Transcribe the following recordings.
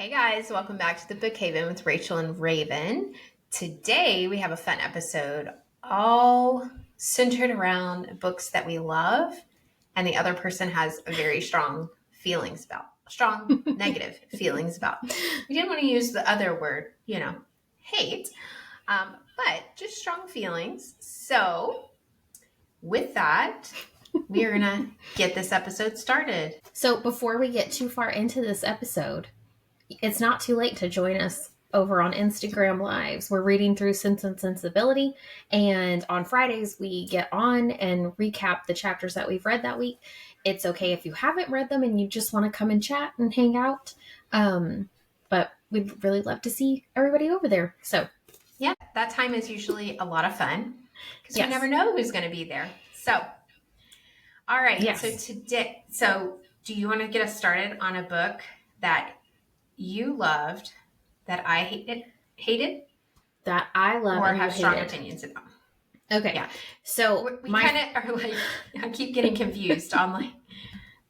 Hey guys, welcome back to the Book Haven with Rachel and Raven. Today we have a fun episode all centered around books that we love and the other person has very strong negative feelings about. We didn't want to use the other word, hate, but just strong feelings. So with that, we are going to get this episode started. So before we get too far into this episode, it's not too late to join us over on Instagram Lives. We're reading through Sense and Sensibility, and on Fridays we get on and recap the chapters that we've read that week. It's okay if you haven't read them and you just want to come and chat and hang out, but we'd really love to see everybody over there. So yeah, that time is usually a lot of fun because we never know who's going to be there. So, all right. Yes. So do you want to get us started on a book that you loved that I hated? That I love or have strong opinions about. Okay. Yeah. So we kind of are like, I keep getting confused on like,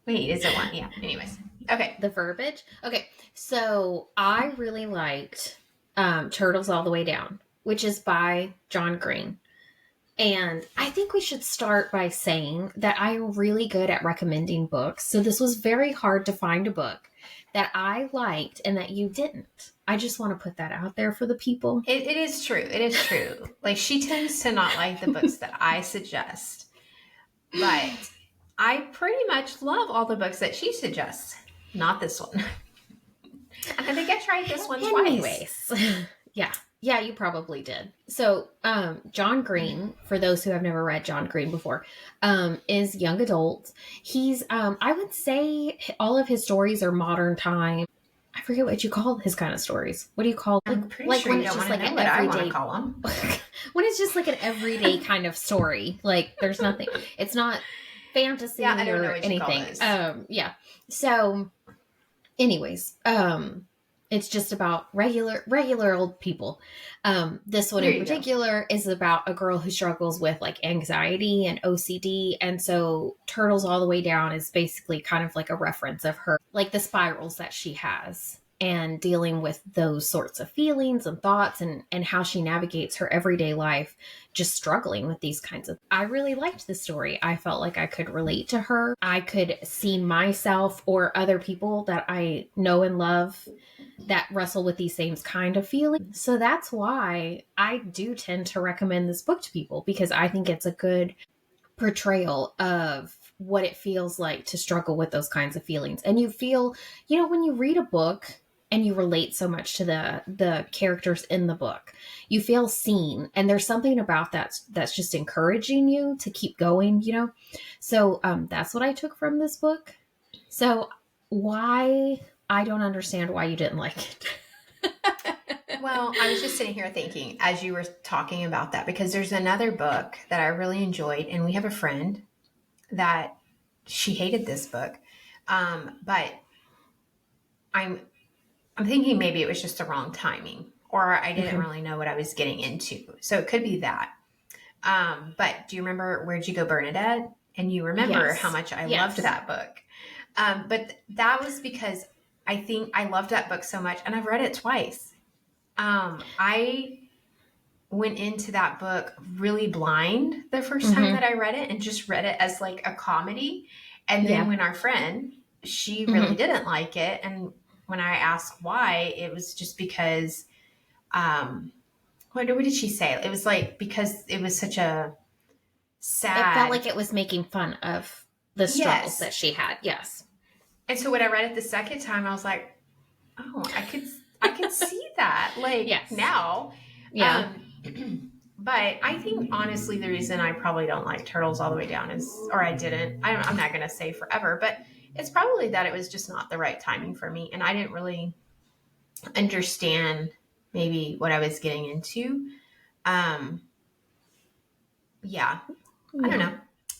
wait, is it one? Yeah. Anyways. Okay. The verbiage. Okay. So I really liked Turtles All the Way Down, which is by John Green. And I think we should start by saying that I'm really good at recommending books. So this was very hard to find a book that I liked and that you didn't. I just want to put that out there for the people. It is true. It is true. Like, she tends to not like the books that I suggest. But I pretty much love all the books that she suggests. Not this one. I think I tried this one twice. Yeah, you probably did. So, John Green, for those who have never read John Green before, is young adult. He's, I would say all of his stories are modern time. I forget what you call his kind of stories. What do you call I'm pretty sure you don't want to know what I want to call them. When it's just like an everyday kind of story. Like, there's nothing. It's not fantasy I don't know or what anything. You call those. Yeah. So, anyways, it's just about regular old people. This one in particular is about a girl who struggles with like anxiety and OCD. And so Turtles All the Way Down is basically kind of like a reference of her, like the spirals that she has and dealing with those sorts of feelings and thoughts and how she navigates her everyday life, just struggling with these kinds of. I really liked the story. I felt like I could relate to her. I could see myself or other people that I know and love that wrestle with these same kind of feelings. So that's why I do tend to recommend this book to people, because I think it's a good portrayal of what it feels like to struggle with those kinds of feelings. And you feel, when you read a book and you relate so much to the characters in the book, you feel seen. And there's something about that that's just encouraging you to keep going, So that's what I took from this book. So I don't understand why you didn't like it. Well, I was just sitting here thinking as you were talking about that, because there's another book that I really enjoyed, and we have a friend that she hated this book. But I'm thinking maybe it was just the wrong timing, or I didn't really know what I was getting into. So it could be that. But do you remember Where'd You Go, Bernadette? And you remember how much I loved that book. But that was because I think I loved that book so much, and I've read it twice. I went into that book really blind the first time that I read it, and just read it as like a comedy. And then when our friend, she really didn't like it. And when I asked why, it was just because, what did she say? It was like, because it was such a sad. It felt like it was making fun of the struggles that she had. Yes. And so when I read it the second time, I was like, oh, I could see that now. Yeah. But I think honestly, the reason I probably don't like Turtles All the Way Down I'm not going to say forever, but it's probably that it was just not the right timing for me. And I didn't really understand maybe what I was getting into. I don't know.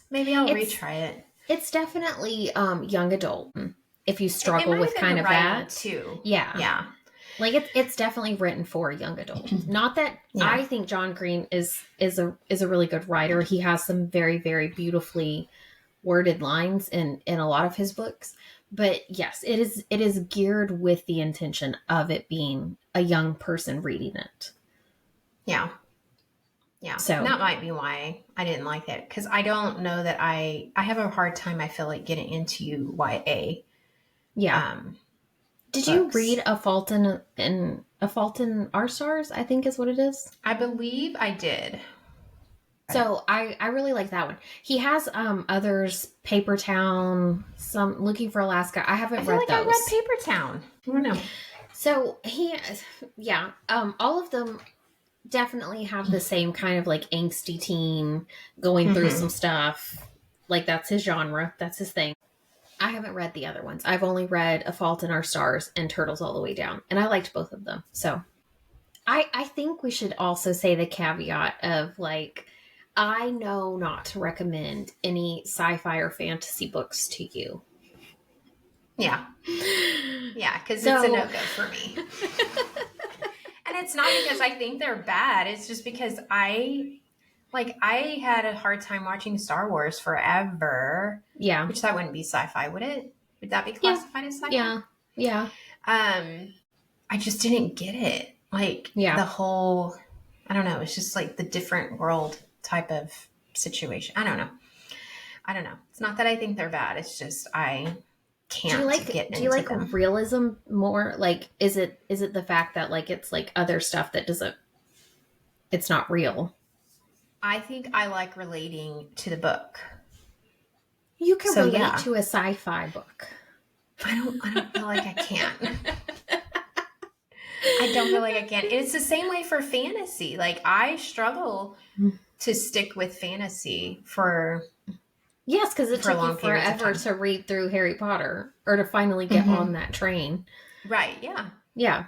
Maybe I'll retry it. It's definitely young adult. If you struggle with kind of that too. Yeah. Like it's definitely written for young adults. Not that I think John Green is a really good writer. He has some very, very beautifully worded lines in a lot of his books. But yes, it is geared with the intention of it being a young person reading it. Yeah. Yeah. So that might be why I didn't like it. Because I don't know that I have a hard time, I feel like, getting into YA. Yeah. Did you read A Fault in Our Stars, I think is what it is? I believe I did. So I really like that one. He has others, Paper Town, some Looking for Alaska. I haven't read those. I read Paper Town. I don't know. So all of them definitely have the same kind of like angsty teen going through some stuff. Like that's his genre. That's his thing. I haven't read the other ones. I've only read A Fault in Our Stars and Turtles All the Way Down. And I liked both of them. So I think we should also say the caveat of like, I know not to recommend any sci-fi or fantasy books to you. Yeah. Yeah, because it's a no-go for me. And it's not because I think they're bad. It's just because I had a hard time watching Star Wars forever. Yeah. Which that wouldn't be sci-fi, would it? Would that be classified as sci-fi? Yeah. Yeah. I just didn't get it. Like the whole, I don't know. It's just like the different world type of situation. I don't know. It's not that I think they're bad. It's just I can't get into them. Do you like realism more? Like, is it the fact that like it's like other stuff that it's not real? I think I like relating to the book. You can relate to a sci-fi book. I don't feel like I can. I don't feel like I can. It's the same way for fantasy. Like I struggle to stick with fantasy for because it took you forever to read through Harry Potter or to finally get on that train. Right. Yeah. Yeah.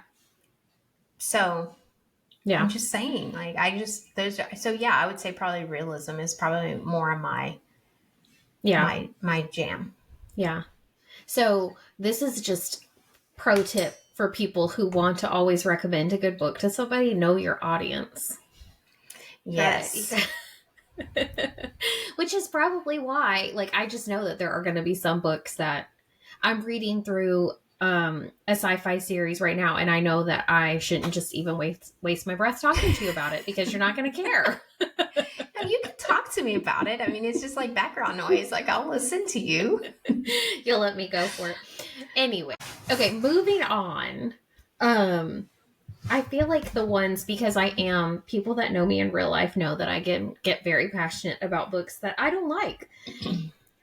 So I'm just saying, like, I would say probably realism is probably more of my jam. Yeah. So this is just pro tip for people who want to always recommend a good book to somebody. Know your audience. Yes. Which is probably why, like, I just know that there are going to be some books that I'm reading through a sci-fi series right now, and I know that I shouldn't just even waste my breath talking to you about it because you're not going to care. And you can talk to me about it. I mean, it's just like background noise. Like, I'll listen to you. You'll let me go for it. Anyway. Okay, moving on. I feel like the ones, because people that know me in real life know that I get very passionate about books that I don't like.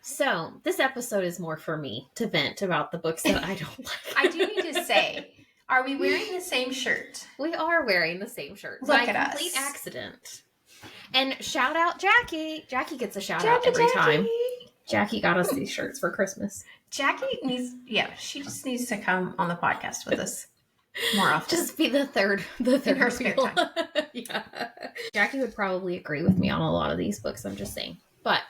So this episode is more for me to vent about the books that I don't like. I do need to say, are we wearing the same shirt? We are wearing the same shirt. Look at us. By complete accident. And shout out Jackie. Jackie gets a shout out every time. Jackie got us these shirts for Christmas. Jackie she just needs to come on the podcast with us more often. Just be the third in her spare time. Yeah. Jackie would probably agree with me on a lot of these books, I'm just saying. But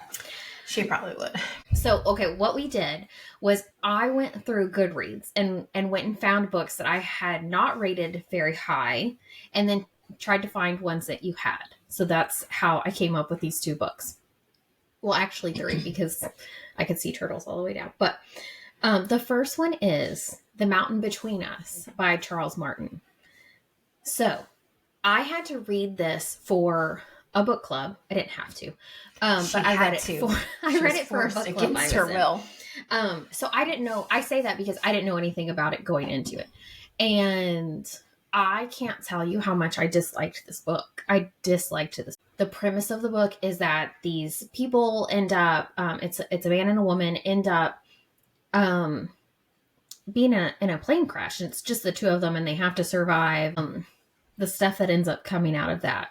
she probably would. So, okay, what we did was I went through Goodreads and went and found books that I had not rated very high and then tried to find ones that you had. So that's how I came up with these 2 books. Well, actually 3 because I could see Turtles All the Way Down. But the first one is The Mountain Between Us by Charles Martin. So I had to read this for a book club. I didn't have to. But I read it for a book club against her will. So I didn't know. I say that because I didn't know anything about it going into it. And I can't tell you how much I disliked this book. The premise of the book is that these people end up, it's a man and a woman end up being in a plane crash. And it's just the 2 of them and they have to survive. The stuff that ends up coming out of that.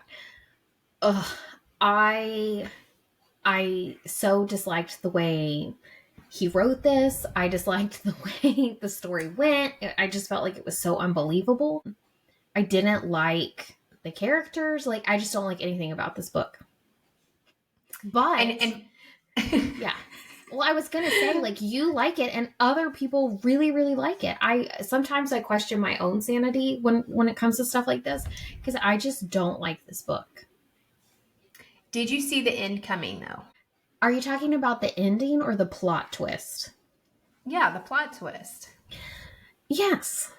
I so disliked the way he wrote this. I disliked the way the story went. I just felt like it was so unbelievable. I didn't like the characters. Like, I just don't like anything about this book. But yeah. Well, I was going to say, like, you like it and other people really, really like it. Sometimes I question my own sanity when it comes to stuff like this because I just don't like this book. Did you see the end coming, though? Are you talking about the ending or the plot twist? Yeah, the plot twist. Yes.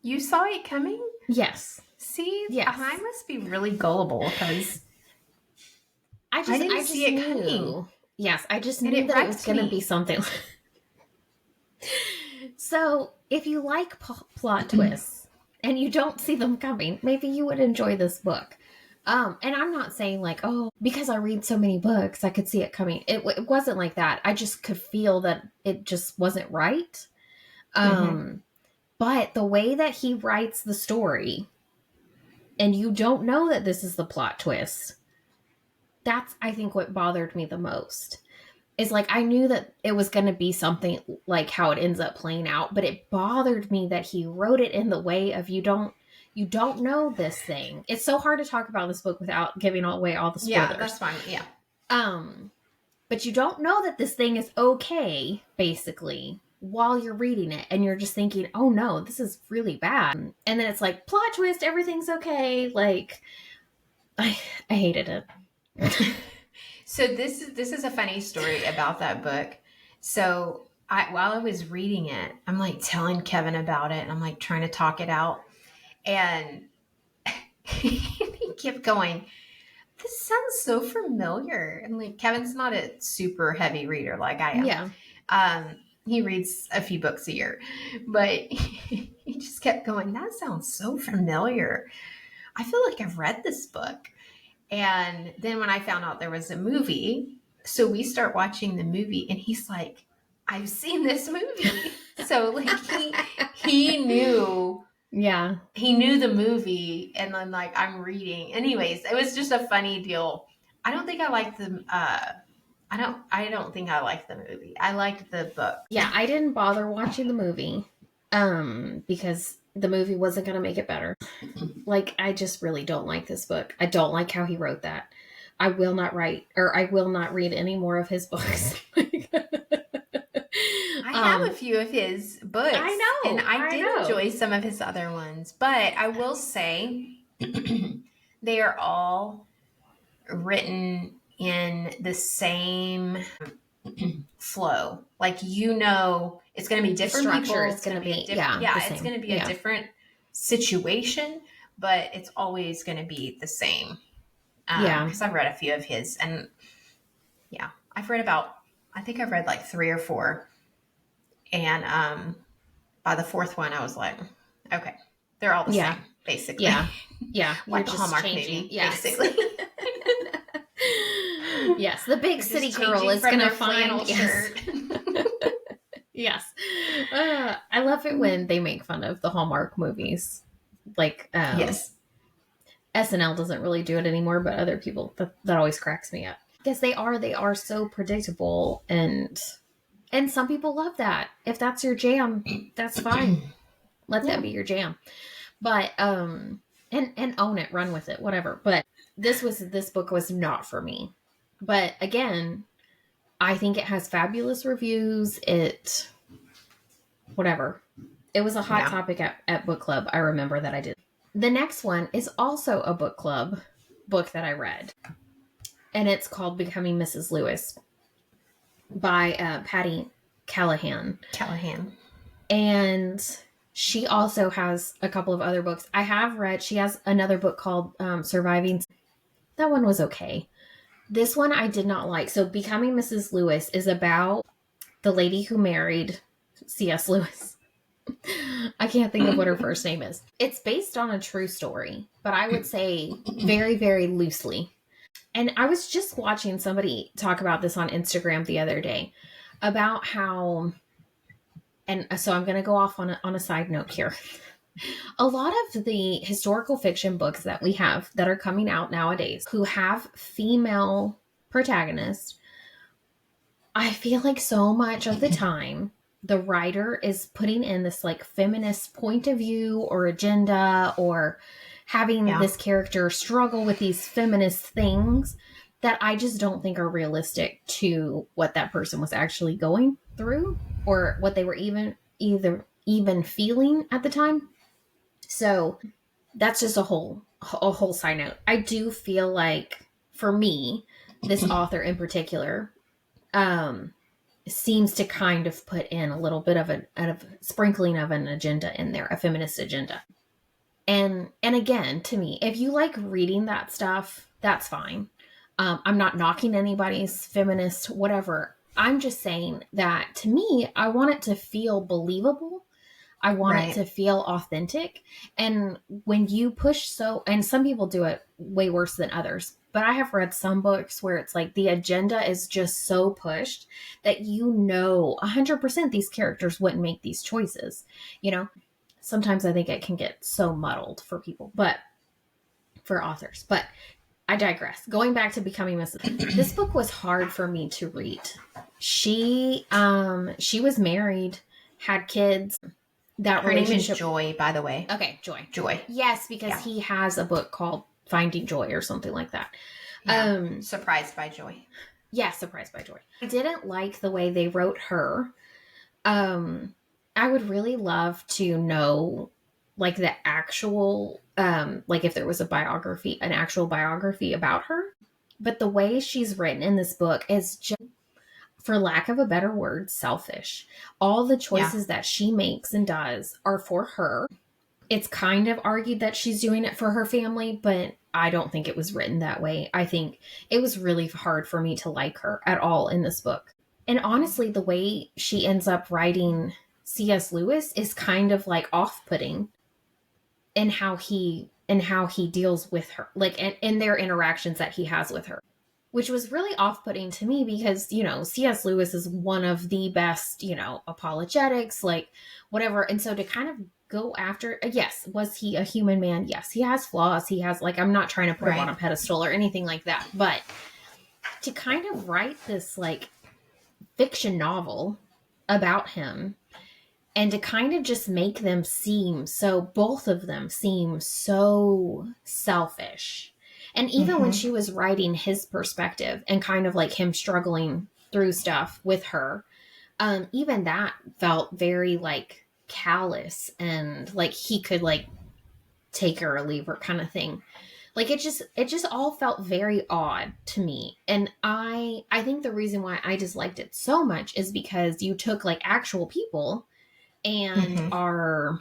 You saw it coming? Yes. See, yes. I must be really gullible because I didn't see it knew. Coming. Yes, I just knew that it was going to be something. So, if you like plot twists and you don't see them coming, maybe you would enjoy this book. And I'm not saying like, oh, because I read so many books, I could see it coming. It wasn't like that. I just could feel that it just wasn't right. But the way that he writes the story, and you don't know that this is the plot twist, that's, I think, what bothered me the most. Is like, I knew that it was going to be something like how it ends up playing out, but it bothered me that he wrote it in the way of you don't know this thing. It's so hard to talk about this book without giving away all the spoilers. Yeah, that's fine. Yeah. But you don't know that this thing is okay, basically, while you're reading it, and you're just thinking, oh no, this is really bad. And then it's like, plot twist, everything's okay. Like, I hated it. So this is a funny story about that book. So while I was reading it, I'm like telling Kevin about it, and I'm like trying to talk it out, and he kept going, "This sounds so familiar." And like Kevin's not a super heavy reader like I am. Yeah. He reads a few books a year, but he just kept going, "That sounds so familiar. I feel like I've read this book." And then when I found out there was a movie, so we start watching the movie, and he's like, "I've seen this movie." So like he knew, yeah, he knew the movie, and then like I'm reading. Anyways, it was just a funny deal. I don't think I liked the. I don't think I liked the movie. I liked the book. Yeah, I didn't bother watching the movie, because the movie wasn't going to make it better. Like, I just really don't like this book. I don't like how he wrote that. I will not read any more of his books. I have a few of his books. I know. And I did enjoy some of his other ones. But I will say they are all written in the same flow. Like, it's going to be different people. It's going to be it's going to be a different situation, but it's always going to be the same. Because I've read a few of his, and I've read like 3 or 4, and by the 4th one, I was like, okay, they're all the same, basically. Yeah, like the Hallmark movie, basically. Yes, the big city girl is going to find shirt. Yes. I love it when they make fun of the Hallmark movies. Like, yes. SNL doesn't really do it anymore, but other people, that always cracks me up. Because they are so predictable, and some people love that. If that's your jam, that's fine. Let that be your jam. But, and own it, run with it, whatever. But this book was not for me. But again, I think it has fabulous reviews. Whatever. It was a hot topic at book club. I remember that I did. The next one is also a book club book that I read. And it's called Becoming Mrs. Lewis by Patty Callahan. And she also has a couple of other books. She has another book called Surviving. That one was okay. This one I did not like. So Becoming Mrs. Lewis is about the lady who married C.S. Lewis. I can't think of what her first name is. It's based on a true story, but I would say very, very loosely. And I was just watching somebody talk about this on Instagram the other day about how, and so I'm going to go off on a side note here. A lot of the historical fiction books that we have that are coming out nowadays who have female protagonists, I feel like so much of the time the writer is putting in this like feminist point of view or agenda, or having this character struggle with these feminist things that I just don't think are realistic to what that person was actually going through, or what they were even feeling at the time. So that's just a whole side note. I do feel like, for me, this author in particular, seems to kind of put in a little bit of a sprinkling of an agenda in there, a feminist agenda. And again, to me, if you like reading that stuff, that's fine. I'm not knocking anybody's feminist, whatever. I'm just saying that to me, I want it to feel believable. I want it to feel authentic. And when you push and some people do it way worse than others, but I have read some books where it's like the agenda is just so pushed that 100% these characters wouldn't make these choices. Sometimes I think it can get so muddled for people, but for authors. But I digress. Going back to Becoming Mrs. This book was hard for me to read. She was married, had kids. Her name is Joy, by the way. Okay, Joy. Joy. Yes, because he has a book called Finding Joy or something like that. Yeah. Surprised by Joy. Yeah, Surprised by Joy. I didn't like the way they wrote her. I would really love to know, like, the actual, like, if there was an actual biography about her. But the way she's written in this book is just, for lack of a better word, selfish. All the choices that she makes and does are for her. It's kind of argued that she's doing it for her family, but I don't think it was written that way. I think it was really hard for me to like her at all in this book. And honestly, the way she ends up writing C.S. Lewis is kind of like off-putting in how he deals with her, like in their interactions that he has with her, which was really off-putting to me because, C.S. Lewis is one of the best, apologetics, like whatever. And so to kind of go after, yes, was he a human man? Yes, he has flaws. He has, like, I'm not trying to put him on a pedestal or anything like that, but to kind of write this like fiction novel about him and to kind of just make them both of them seem so selfish. And even when she was writing his perspective and kind of like him struggling through stuff with her, even that felt very like callous and like he could like take her or leave her kind of thing. Like it just all felt very odd to me. And I think the reason why I disliked it so much is because you took like actual people and are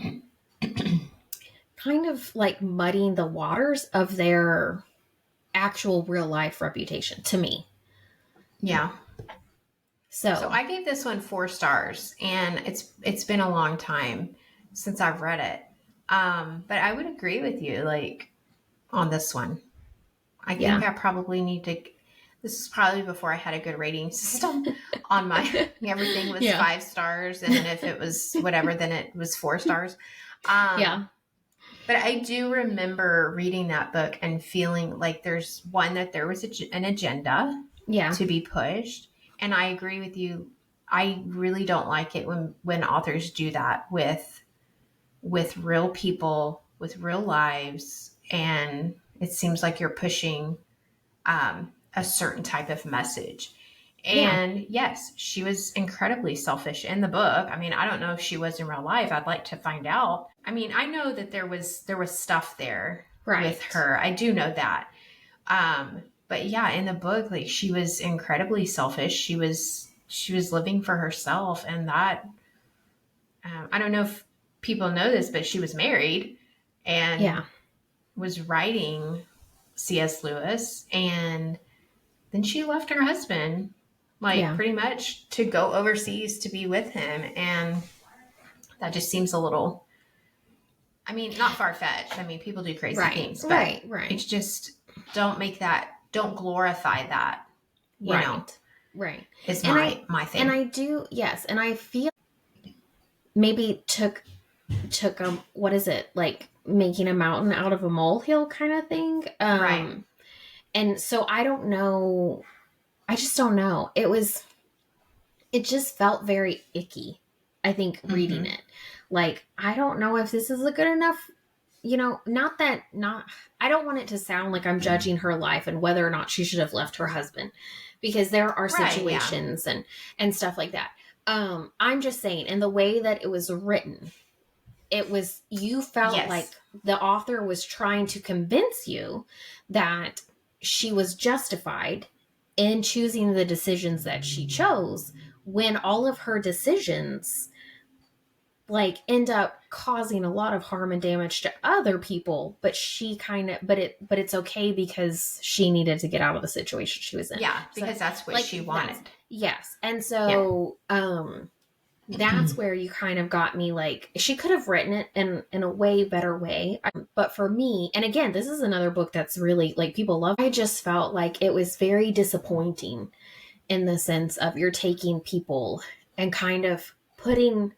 kind of like muddying the waters of their actual real life reputation to me. Yeah. So I gave this one 4 stars, and it's been a long time since I've read it. But I would agree with you, like, on this one. I think I probably need to. This is probably before I had a good rating system on my. Everything was 5 stars, and then if it was whatever, then it was 4 stars. But I do remember reading that book and feeling like there was an agenda to be pushed. And I agree with you. I really don't like it when authors do that with real people, with real lives. And it seems like you're pushing a certain type of message. And yes, she was incredibly selfish in the book. I mean, I don't know if she was in real life. I'd like to find out. I mean, I know that there was stuff there with her. I do know that. But yeah, in the book, like, she was incredibly selfish. She was living for herself, and that I don't know if people know this, but she was married and was writing C.S. Lewis, and then she left her husband, pretty much to go overseas to be with him, and that just seems a little. I mean, not far-fetched. I mean, people do crazy things, but it's just don't glorify that. You know, is my thing. And I do, yes, and I feel maybe took what is it, like making a mountain out of a molehill kind of thing. And so I don't know. I just don't know. It just felt very icky, I think, reading it. Like, I don't know if this is a good enough, I don't want it to sound like I'm judging her life and whether or not she should have left her husband, because there are situations and stuff like that. I'm just saying, in the way that it was written, you felt like the author was trying to convince you that she was justified in choosing the decisions that she chose, when all of her decisions like end up causing a lot of harm and damage to other people, but it's okay because she needed to get out of the situation she was in. Yeah, because so, that's what she wanted. Yes. And so that's where you kind of got me, like, she could have written it in a way better way. But for me, and again, this is another book that's really, like, people love. I just felt like it was very disappointing in the sense of you're taking people and kind of putting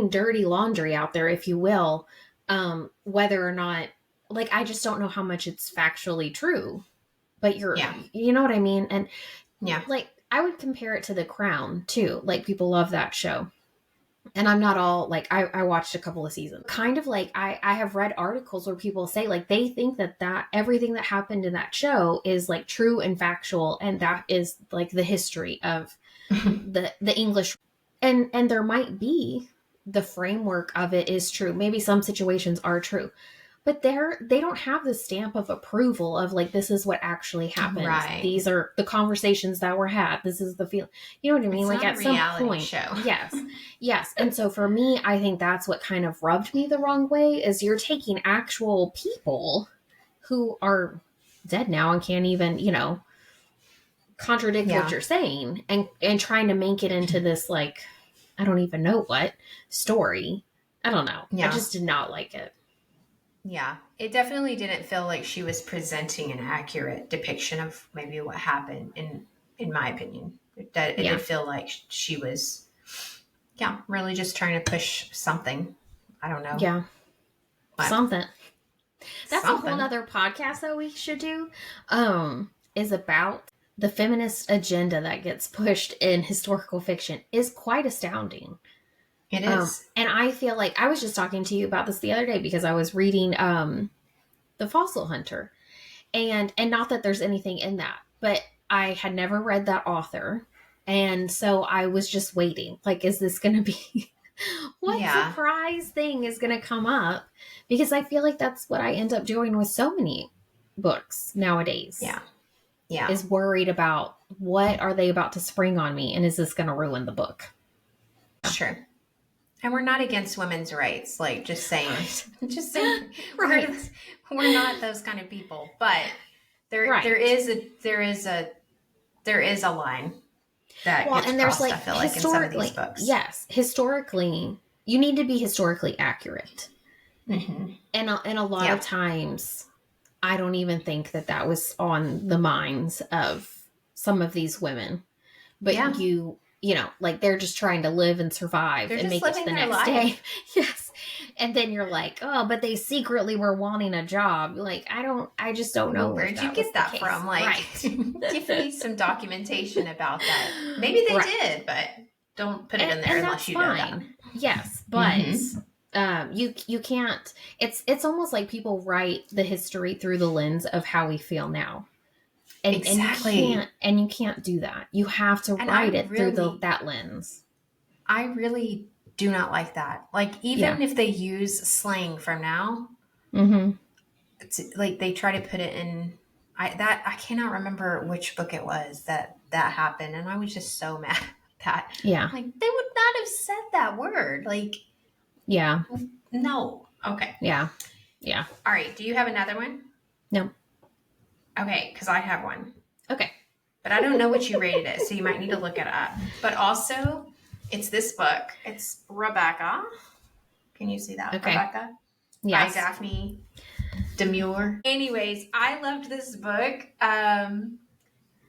dirty laundry out there, if you will, whether or not, like, I just don't know how much it's factually true, but you know what I mean? And like, I would compare it to The Crown too. Like, people love that show. And I'm not all, like, I watched a couple of seasons. Kind of like, I have read articles where people say, like, they think that everything that happened in that show is, like, true and factual. And that is, like, the history of the English. And there might be, the framework of it is true. Maybe some situations are true. But they don't have the stamp of approval of, like, this is what actually happened. Right. These are the conversations that were had. This is the feel. You know what I mean? It's like, at some point. Show. Yes. Yes. And so for me, I think that's what kind of rubbed me the wrong way, is you're taking actual people who are dead now and can't even, contradict what you're saying, and trying to make it into this, like, I don't even know what story. I don't know. Yeah. I just did not like it. Yeah, it definitely didn't feel like she was presenting an accurate depiction of maybe what happened, in my opinion. It did feel like she was, really just trying to push something. I don't know. Yeah. But something. That's a whole other podcast that we should do, is about the feminist agenda that gets pushed in historical fiction is quite astounding. It is. And I feel like I was just talking to you about this the other day because I was reading The Fossil Hunter. And not that there's anything in that, but I had never read that author. And so I was just waiting. Like, is this going to be what surprise thing is going to come up? Because I feel like that's what I end up doing with so many books nowadays. Yeah. Yeah. Is worried about what are they about to spring on me, and is this going to ruin the book? Sure. And we're not against women's rights, like, just saying, right. we're not those kind of people, but there is a line that gets and there's crossed, I feel like, in some of these books. Yes, historically, you need to be historically accurate, and a lot of times, I don't even think that was on the minds of some of these women. But like, they're just trying to live and survive and make it to the next day. Yes. And then you're like, oh, but they secretly were wanting a job. Like, I just don't know. Where'd you get that from? Like, give me some documentation about that. Maybe they did, but don't put it in there unless you know that. Yes. But you can't, it's almost like people write the history through the lens of how we feel now. And, exactly. and you can't do that. You have to write it through that lens. I really do not like that. Like, even if they use slang from now, it's like they try to put it in. I cannot remember which book it was that happened, and I was just so mad at that. Yeah, like, they would not have said that word. Like, no. Okay. Yeah. All right. Do you have another one? No. Okay, because I have one. Okay. But I don't know what you rated it, so you might need to look it up. But also, it's this book. It's Rebecca. Can you see that? Okay. Rebecca? Yes. By Daphne Demure. Anyways, I loved this book.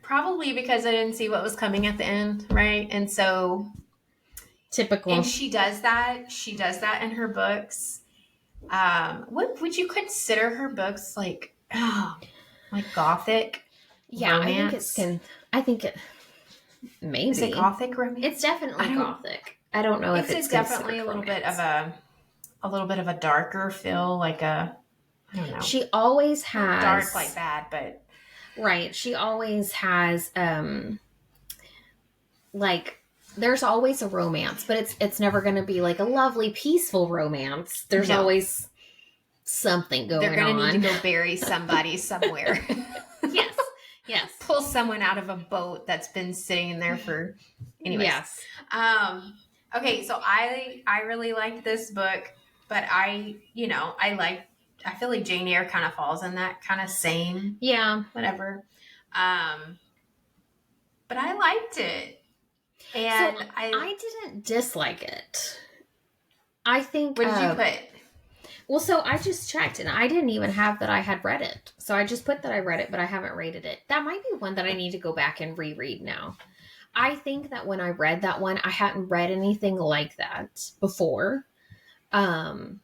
Probably because I didn't see what was coming at the end, right? And so... Typical. And she does that. She does that in her books. What would you consider her books, like... like gothic romance? I think it maybe. Is it gothic romance? It's definitely gothic. I don't know if it's definitely a little bit of a darker feel, like I don't know. She always has dark like that, but right. She always has like, there's always a romance, but it's never going to be like a lovely peaceful romance. There's always something going on. They're going to need to go bury somebody somewhere. Yes. Pull someone out of a boat that's been sitting in there for anyways. Yes. Okay, so I really liked this book, but I feel like Jane Eyre kind of falls in that kind of same whatever. But I liked it. And so I didn't dislike it. I think. What did you put? Well, so I just checked, and I didn't even have that I had read it. So I just put that I read it, but I haven't rated it. That might be one that I need to go back and reread now. I think that when I read that one, I hadn't read anything like that before. And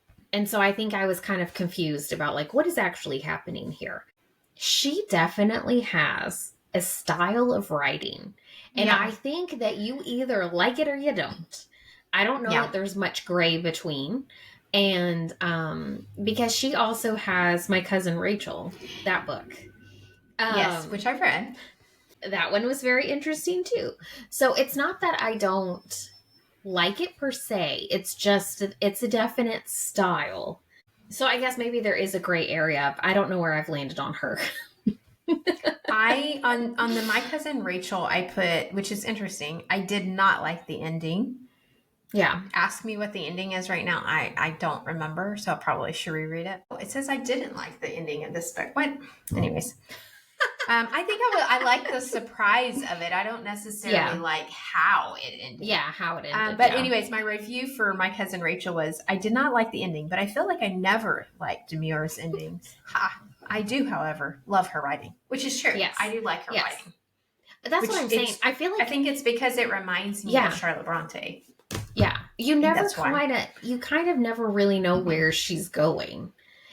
so I think I was kind of confused about like what is actually happening here. She definitely has a style of writing. And I think that you either like it or you don't. I don't know that there's much gray between. And because she also has My Cousin Rachel, that book. Yes, which I've read. That one was very interesting too. So it's not that I don't like it per se. It's just, it's a definite style. So I guess maybe there is a gray area. I don't know where I've landed on her. On the My Cousin Rachel, I put, which is interesting, I did not like the ending. Yeah. Ask me what the ending is right now. I don't remember, so I probably should reread it. It says I didn't like the ending of this book. What? Anyways. I think I like the surprise of it. I don't necessarily like how it ended. Yeah, how it ended. But anyways, my review for My Cousin Rachel was, I did not like the ending, but I feel like I never liked Demur's endings. I do, however, love her writing, which is true. Yes. I do like her writing. That's what I'm saying. I feel like... I think it's because it reminds me of Charlotte Bronte. Yeah. You kind of never really know where she's going.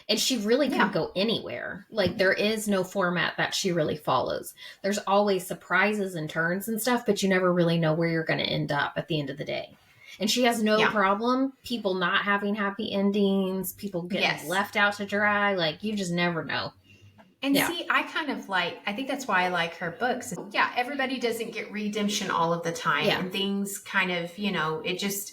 And she really can go anywhere. Like, there is no format that she really follows. There's always surprises and turns and stuff, but you never really know where you're going to end up at the end of the day. And she has no problem people not having happy endings, people getting left out to dry. Like, you just never know. And see, I kind of I think that's why I like her books. Yeah, everybody doesn't get redemption all of the time. And things kind of, it just...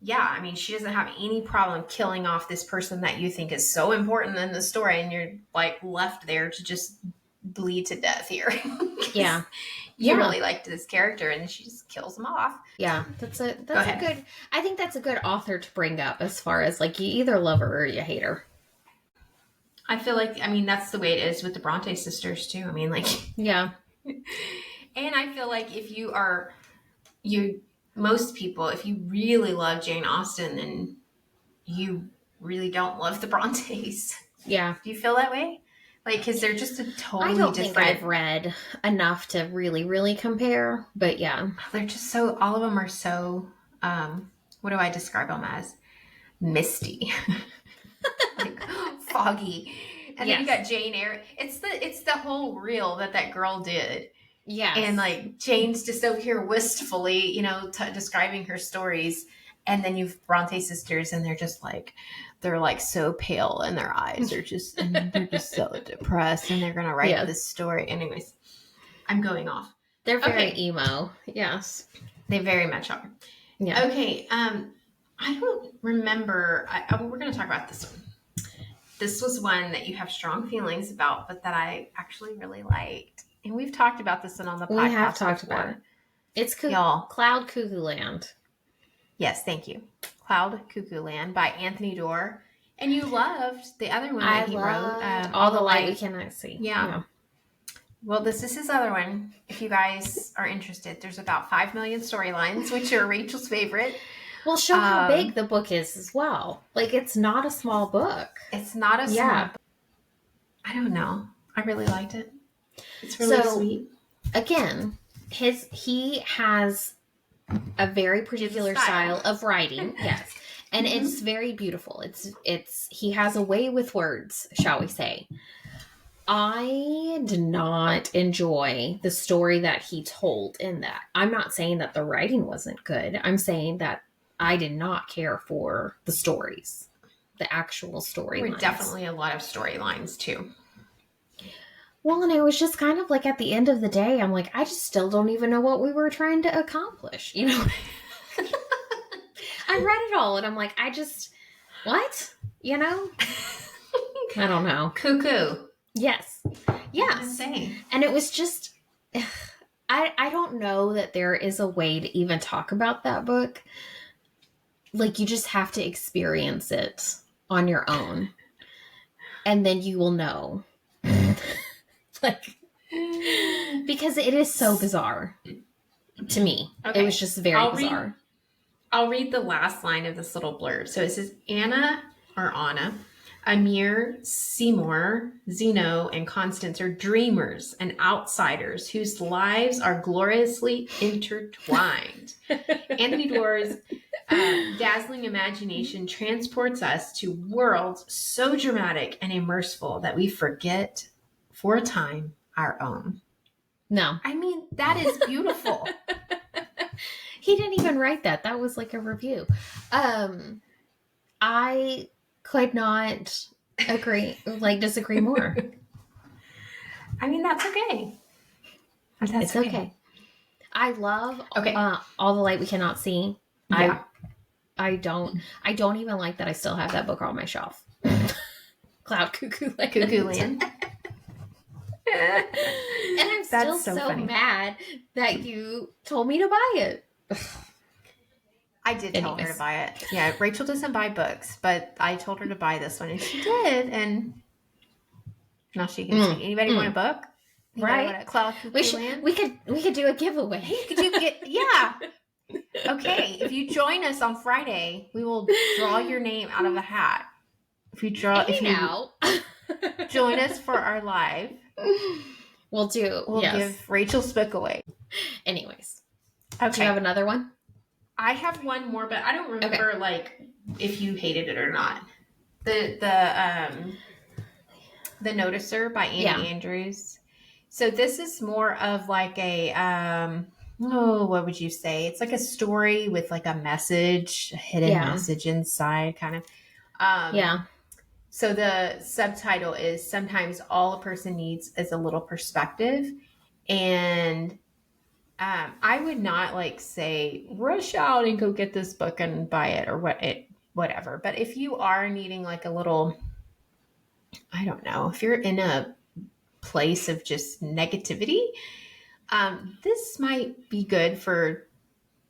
Yeah, I mean, she doesn't have any problem killing off this person that you think is so important in the story, and you're like left there to just bleed to death here. You really liked this character, and she just kills them off. Yeah, that's a good. I think that's a good author to bring up as far as like you either love her or you hate her. I feel like, I mean, that's the way it is with the Bronte sisters too. I mean, like, yeah. And I feel like if most people, if you really love Jane Austen, then you really don't love the Brontes. Yeah. Do you feel that way? Like, because they're just a totally different... I don't think I've read enough to really, really compare, but yeah. They're just so... All of them are so... what do I describe them as? Misty. Like, foggy. And then you got Jane Eyre. It's the whole reel that girl did. Yeah. And like Jane's just over here wistfully, describing her stories. And then you've Bronte sisters, and they're like so pale, and their eyes are just, and they're just so depressed, and they're going to write this story. Anyways, I'm going off. They're very emo. Yes. They very much are. Yeah. Okay. I don't remember. We're going to talk about this one. This was one that you have strong feelings about, but that I actually really liked. And we've talked about this one on the podcast. We have talked about it. It's Cloud Cuckoo Land. Yes, thank you. Cloud Cuckoo Land by Anthony Doerr. And you loved the other one that he wrote. All the Light We Cannot See. Yeah. Well, this is his other one. If you guys are interested, there's about 5 million storylines, which are Rachel's favorite. Well, show how big the book is as well. Like, it's not a small book. It's not a small book. I don't know. I really liked it. It's really sweet. Again, he has a very particular style of writing. Yes. And it's very beautiful. He has a way with words, shall we say. I did not enjoy the story that he told in that. I'm not saying that the writing wasn't good. I'm saying that I did not care for the stories, the actual storylines. There were definitely a lot of storylines too. Well, and it was just kind of like at the end of the day, I'm like, I just still don't even know what we were trying to accomplish. I read it all and I'm like, what? I don't know. Cuckoo. Yes. Yes. Insane. And it was just, I don't know that there is a way to even talk about that book. Like, you just have to experience it on your own. And then you will know. Like, because it is so bizarre to me. Okay. It was just very bizarre. I'll read the last line of this little blurb. So it says, Anna, Amir, Seymour, Zeno, and Constance are dreamers and outsiders whose lives are gloriously intertwined. Anthony Doerr's dazzling imagination transports us to worlds so dramatic and immersive that we forget for a time our own. No. I mean, that is beautiful. He didn't even write that. That was like a review. I could not disagree more. I mean, that's okay. It's okay. I love All the Light We Cannot See. Yeah. I don't even like that I still have that book on my shelf. Cloud Cuckoo Land. Cuckoo Land. And I'm still so mad that you told me to buy it. I did tell her to buy it. Yeah, Rachel doesn't buy books, but I told her to buy this one, and she did. And now she can see. Anybody want a book? Right? Want a Cloud Cuckoo Land? We could do a giveaway. Hey, could you get? Yeah. Okay, if you join us on Friday, we will draw your name out of a hat. If you join us for our live, we'll give Rachel's book away. Anyways, okay. Do you have another one? I have one more, but I don't remember if you hated it or not. The Noticer by Andy Andrews. So this is more of like a what would you say? It's like a story with like a message, a hidden message inside, kind of. So the subtitle is Sometimes All a Person Needs is a Little Perspective. And I would not say rush out and go get this book and buy it or whatever. But if you are needing like a little, I don't know, if you're in a place of just negativity, this might be good for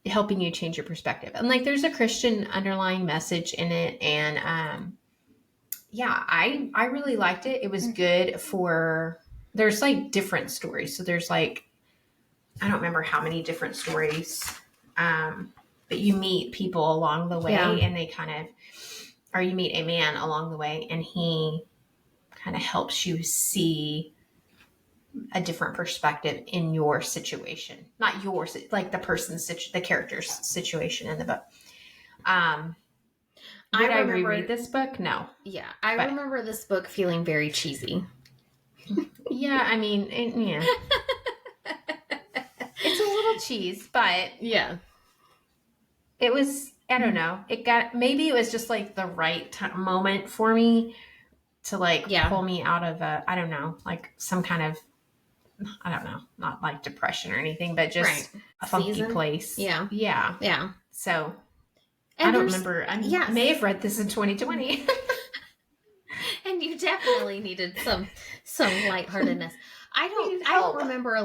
helping you change your perspective. And there's a Christian underlying message in it. And I really liked it. It was good for, there's different stories. So there's I don't remember how many different stories, but you meet people along the way and they or you meet a man along the way and he kind of helps you see a different perspective in your situation, not yours, the character's situation in the book. Did I reread this book? No. Yeah. I remember this book feeling very cheesy. Yeah. I mean, yeah. It's a little cheese, but yeah, it was, I don't know. Maybe it was just the right moment for me to pull me out of I don't know, some kind of, I don't know, not depression or anything, but just a funky place. Yeah. Yeah. Yeah. So and I don't remember. I may have read this in 2020. And you definitely needed some lightheartedness. I don't remember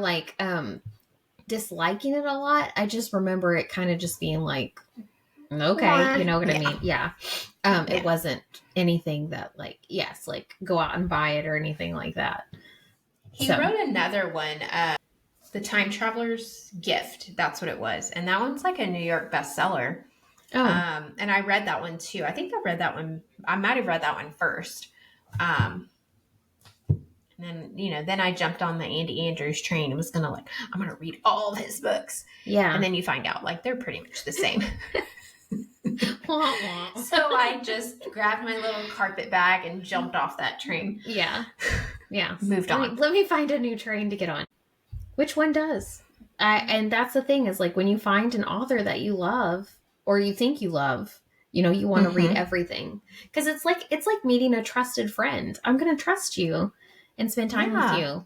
disliking it a lot. I just remember it kind of just being okay, you know what I mean? Yeah. It wasn't anything that go out and buy it or anything like that. He wrote another one, The Time Traveler's Gift. That's what it was. And that one's a New York bestseller. Oh. And I read that one too. I think I read that one. I might have read that one first. And then, then I jumped on the Andy Andrews train and was going to I'm going to read all his books. Yeah. And then you find out they're pretty much the same. So I just grabbed my little carpet bag and jumped off that train. Yeah. Yeah. Moved on. Let me find a new train to get on. Which one does? And that's the thing is when you find an author that you love or you think you love, you want to read everything. Because it's like meeting a trusted friend. I'm going to trust you and spend time with you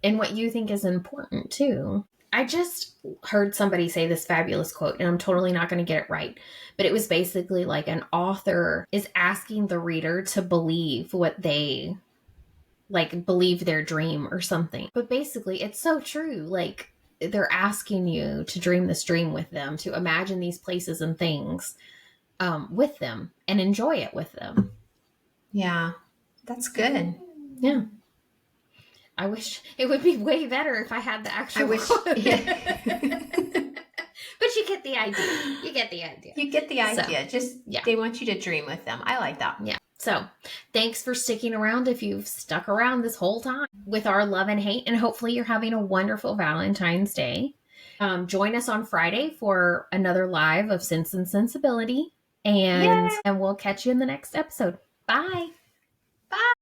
and what you think is important too. I just heard somebody say this fabulous quote, and I'm totally not going to get it right, but it was basically an author is asking the reader to believe what they like believe their dream or something. But basically, it's so true. Like, they're asking you to dream this dream with them, to imagine these places and things with them and enjoy it with them. Yeah, that's good. Yeah. I wish it would be way better if I had the actual. I wish. Yeah. But you get the idea. You get the idea. You get the idea. So, Just, they want you to dream with them. I like that. Yeah. So thanks for sticking around if you've stuck around this whole time with our love and hate. And hopefully you're having a wonderful Valentine's Day. Join us on Friday for another live of Sense and Sensibility. And we'll catch you in the next episode. Bye.